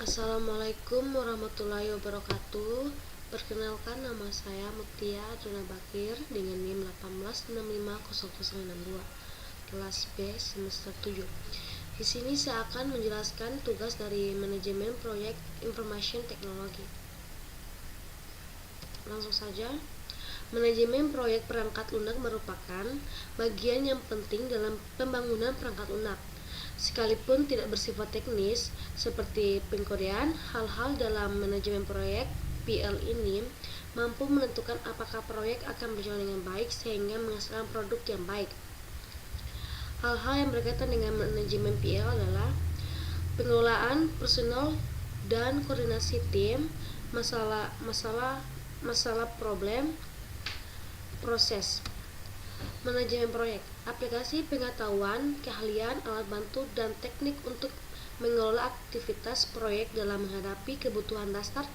Assalamualaikum warahmatullahi wabarakatuh. Perkenalkan, nama saya Mutia Adrina Bakir dengan NIM 18650062, kelas B semester 7. Di sini saya akan menjelaskan tugas dari manajemen proyek information teknologi. Langsung saja. Manajemen proyek perangkat lunak merupakan bagian yang penting dalam pembangunan perangkat lunak. Sekalipun tidak bersifat teknis seperti pengkodean, hal-hal dalam manajemen proyek PL ini mampu menentukan apakah proyek akan berjalan dengan baik sehingga menghasilkan produk yang baik. Hal-hal yang berkaitan dengan manajemen PL adalah pengelolaan personal dan koordinasi tim, masalah problem, proses. Manajemen proyek, aplikasi pengetahuan, keahlian, alat bantu, dan teknik untuk mengelola aktivitas proyek dalam menghadapi kebutuhan dasar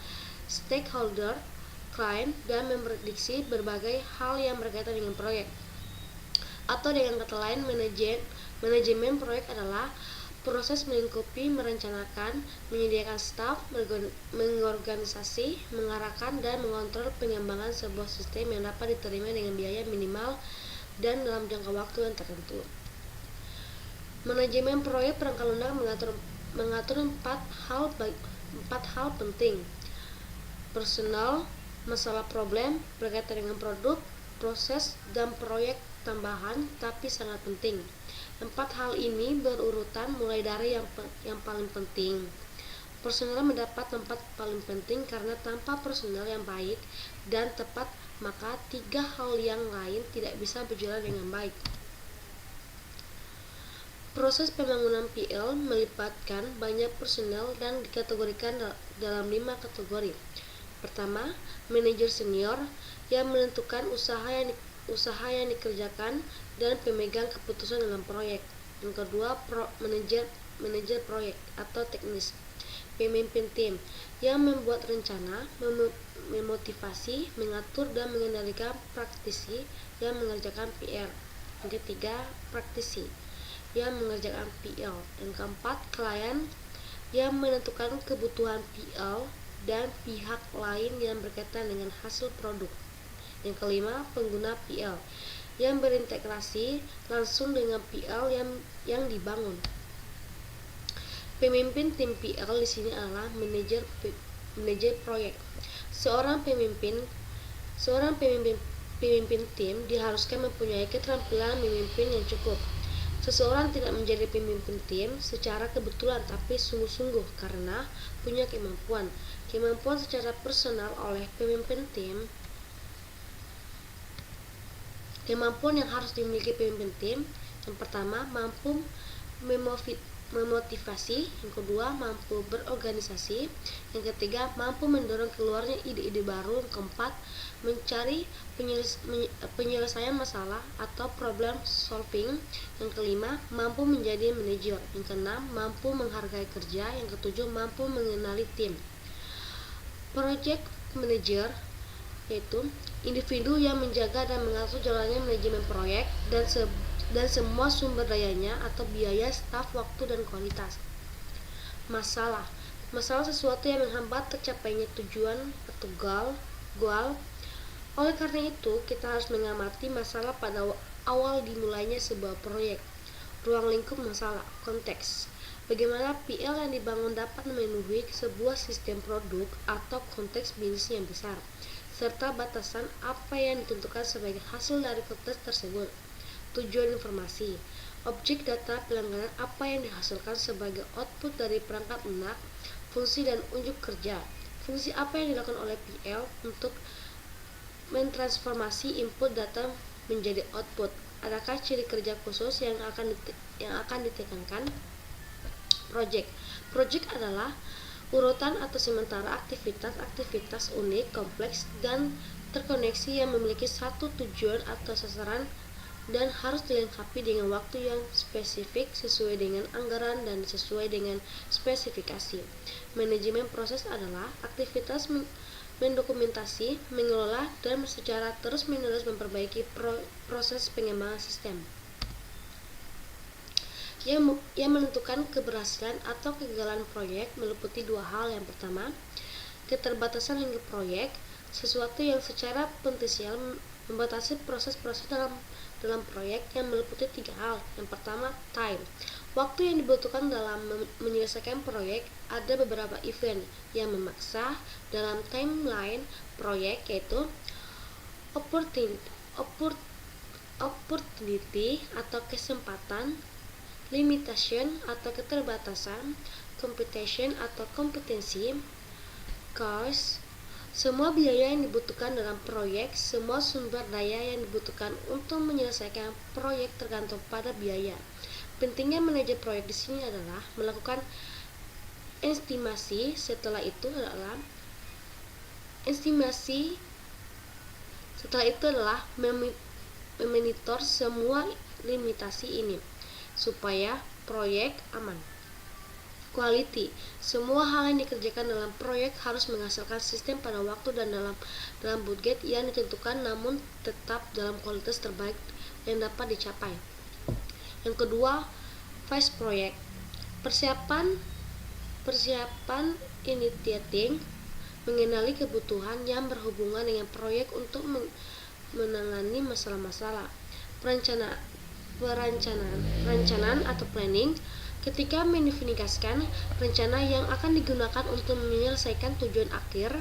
stakeholder, klien, dan memprediksi berbagai hal yang berkaitan dengan proyek. Atau dengan kata lain, manajemen proyek adalah proses melingkupi merencanakan, menyediakan staf, mengorganisasi, mengarahkan, dan mengontrol pengembangan sebuah sistem yang dapat diterima dengan biaya minimal dan dalam jangka waktu yang tertentu. Manajemen proyek perangkat lunak mengatur empat hal penting: personal, masalah problem, berkaitan dengan produk, proses, dan proyek tambahan tapi sangat penting. Empat hal ini berurutan mulai dari yang paling penting. Personal mendapat tempat paling penting karena tanpa personal yang baik dan tepat, maka tiga hal yang lain tidak bisa berjalan dengan baik. Proses pembangunan PL melibatkan banyak personel dan dikategorikan dalam 5 kategori. Pertama, manajer senior yang menentukan usaha yang dikerjakan dan pemegang keputusan dalam proyek. Yang kedua, manajer proyek atau teknis. Pemimpin tim yang membuat rencana, memotivasi, mengatur, dan mengendalikan praktisi yang mengerjakan PR. Yang ketiga, praktisi yang mengerjakan PL. Yang keempat, klien yang menentukan kebutuhan PL dan pihak lain yang berkaitan dengan hasil produk. Yang kelima, pengguna PL yang berintegrasi langsung dengan PL yang dibangun. Pemimpin tim PL di sini adalah manajer proyek. Seorang pemimpin tim diharuskan mempunyai keterampilan memimpin yang cukup. Seseorang tidak menjadi pemimpin tim secara kebetulan tapi sungguh-sungguh karena punya kemampuan secara personal oleh pemimpin tim. Kemampuan yang harus dimiliki pemimpin tim: yang pertama, mampu memotivasi, yang kedua, mampu berorganisasi, yang ketiga, mampu mendorong keluarnya ide-ide baru, yang keempat, mencari penyelesaian masalah atau problem solving, yang kelima, mampu menjadi manajer, yang keenam, mampu menghargai kerja, yang ketujuh, mampu mengenali tim. Project manager yaitu individu yang menjaga dan mengatur jalannya manajemen proyek dan semua sumber dayanya atau biaya, staf, waktu, dan kualitas. Masalah sesuatu yang menghambat tercapainya tujuan atau goal. Oleh karena itu, kita harus mengamati masalah pada awal dimulainya sebuah proyek. Ruang lingkup masalah, konteks. Bagaimana PL yang dibangun dapat memenuhi sebuah sistem produk atau konteks bisnis yang besar, serta batasan apa yang ditentukan sebagai hasil dari konteks tersebut. Tujuan informasi, objek data pelanggaran apa yang dihasilkan sebagai output dari perangkat lunak, fungsi dan unjuk kerja. Fungsi apa yang dilakukan oleh PL untuk mentransformasi input data menjadi output. Adakah ciri kerja khusus yang akan ditekankan? Project adalah urutan atau sementara aktivitas unik, kompleks, dan terkoneksi yang memiliki satu tujuan atau sasaran dan harus dilengkapi dengan waktu yang spesifik sesuai dengan anggaran dan sesuai dengan spesifikasi. Manajemen proses adalah aktivitas mendokumentasi, mengelola, dan secara terus-menerus memperbaiki proses pengembangan sistem. Yang menentukan keberhasilan atau kegagalan proyek meliputi dua hal. Yang pertama, keterbatasan hingga proyek, sesuatu yang secara potensial membatasi proses-proses dalam proyek yang meliputi tiga hal. Yang pertama, time, waktu yang dibutuhkan dalam menyelesaikan proyek. Ada beberapa event yang memaksa dalam timeline proyek, yaitu opportunity atau kesempatan, limitation atau keterbatasan, competition atau kompetensi, cost, semua biaya yang dibutuhkan dalam proyek. Semua sumber daya yang dibutuhkan untuk menyelesaikan proyek tergantung pada biaya. Pentingnya manajer proyek di sini adalah melakukan estimasi. Setelah itu adalah memonitor semua limitasi ini supaya proyek aman. Quality, semua hal yang dikerjakan dalam proyek harus menghasilkan sistem pada waktu dan dalam budget yang ditentukan, namun tetap dalam kualitas terbaik yang dapat dicapai. Yang kedua, phase proyek, persiapan initiating, mengenali kebutuhan yang berhubungan dengan proyek untuk menangani masalah-masalah. Perencanaan atau planning, ketika mendefinisikan rencana yang akan digunakan untuk menyelesaikan tujuan akhir.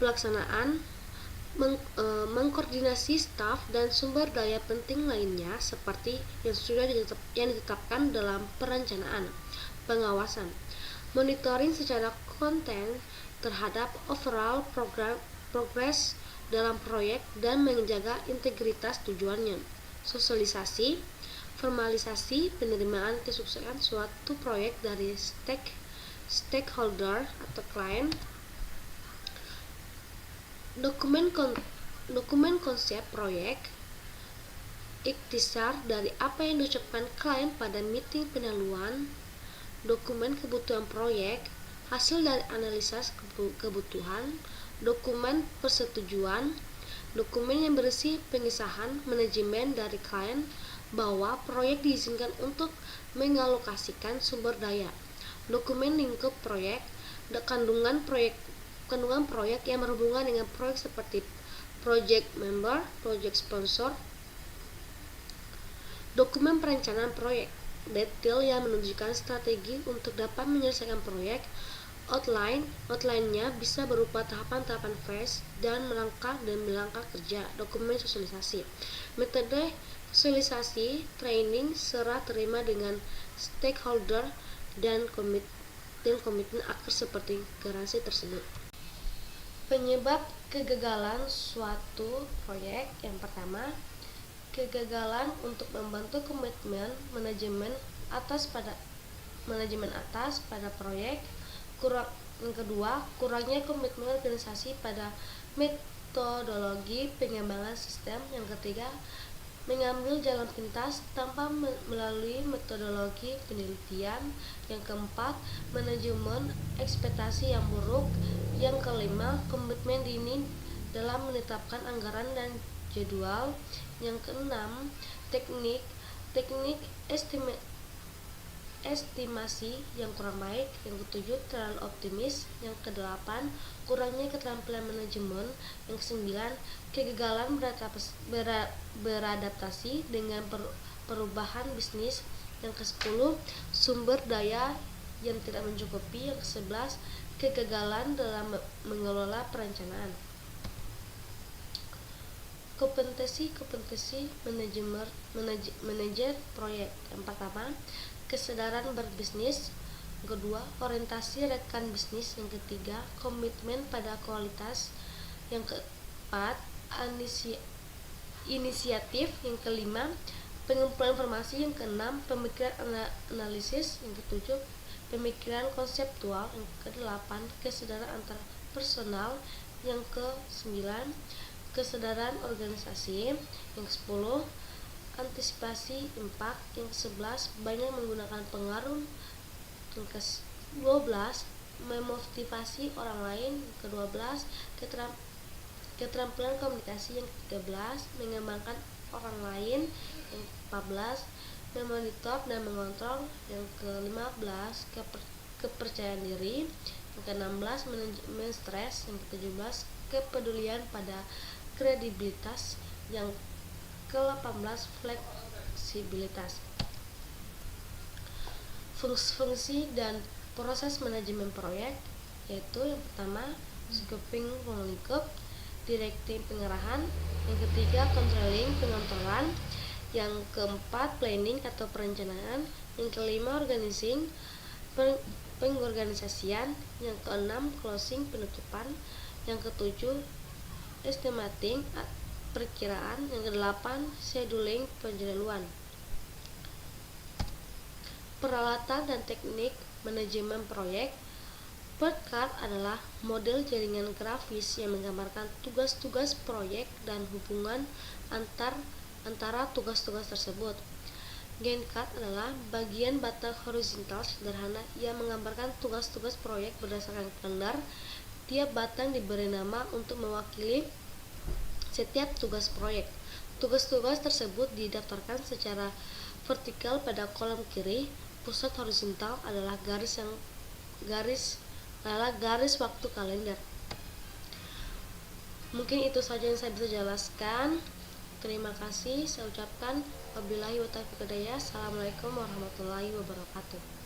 Pelaksanaan, mengkoordinasi staf dan sumber daya penting lainnya seperti yang sudah ditetapkan dalam perencanaan. Pengawasan, monitoring secara konten terhadap overall progress dalam proyek dan menjaga integritas tujuannya. Sosialisasi, formalisasi penerimaan kesuksesan suatu proyek dari stakeholder atau klien. Dokumen konsep proyek, ikhtisar dari apa yang diucapkan klien pada meeting pendahuluan. Dokumen kebutuhan proyek, hasil dari analisa kebutuhan. Dokumen persetujuan, dokumen yang berisi pengesahan manajemen dari klien bahwa proyek diizinkan untuk mengalokasikan sumber daya. Dokumen lingkup proyek, kandungan proyek yang berhubungan dengan proyek seperti project member, project sponsor. Dokumen perencanaan proyek, detail yang menunjukkan strategi untuk dapat menyelesaikan proyek. Outline-nya bisa berupa tahapan-tahapan phase dan melangkah kerja. Dokumen sosialisasi, metode sosialisasi, training, serah terima dengan stakeholder dan komitmen akhir seperti garansi tersebut. Penyebab kegagalan suatu proyek. Yang pertama, kegagalan untuk membantu komitmen manajemen atas pada proyek. Yang kedua, kurangnya komitmen organisasi pada metodologi pengembangan sistem. Yang ketiga, mengambil jalan pintas tanpa melalui metodologi penelitian. Yang keempat, manajemen ekspektasi yang buruk. Yang kelima, komitmen dini dalam menetapkan anggaran dan jadwal. Yang keenam, teknik estimasi yang kurang baik. Yang ketujuh, terlalu optimis. Yang kedelapan, kurangnya keterampilan manajemen. Yang kesembilan, kegagalan beradaptasi dengan perubahan bisnis. Yang kesepuluh, sumber daya yang tidak mencukupi. Yang kesebelas, kegagalan dalam mengelola perencanaan. Kompetensi manajer proyek. Yang pertama, kesadaran berbisnis. Yang kedua, orientasi rekan bisnis. Yang ketiga, komitmen pada kualitas. Yang keempat, inisiatif. Yang kelima, pengumpulan informasi. Yang keenam, pemikiran analisis. Yang ketujuh, pemikiran konseptual. Yang kedelapan, kesadaran antar personal. Yang kesembilan, kesadaran organisasi. Yang kesepuluh, antisipasi impak. Yang ke-11, banyak menggunakan pengaruh. Yang ke-12, memotivasi orang lain. Yang ke-12, keterampilan komunikasi. Yang ke-13, mengembangkan orang lain. Yang ke-14, memonitor dan mengontrol. Yang ke-15 kepercayaan diri. Yang ke-16 manajemen stres. Yang ke-17 kepedulian pada kredibilitas. Yang ke-18 fleksibilitas. Fungsi dan proses manajemen proyek yaitu yang pertama scoping pengelingkup, directing pengarahan, yang ketiga controlling pengontrolan, yang keempat planning atau perencanaan, yang kelima organizing pengorganisasian, yang keenam closing penutupan, yang ketujuh estimating perkiraan, yang kedelapan scheduling penjadwalan. Peralatan dan teknik manajemen proyek. PERT adalah model jaringan grafis yang menggambarkan tugas-tugas proyek dan hubungan antara tugas-tugas tersebut. Gantt chart adalah bagian batang horizontal sederhana yang menggambarkan tugas-tugas proyek berdasarkan kalender. Tiap batang diberi nama untuk mewakili setiap tugas proyek. Tugas-tugas tersebut didaftarkan secara vertikal pada kolom kiri. Pusat horizontal adalah garis waktu kalender. Mungkin itu saja yang saya bisa jelaskan. Terima kasih saya ucapkan. Wabillahi wa taufiq hidayah. Assalamualaikum warahmatullahi wabarakatuh.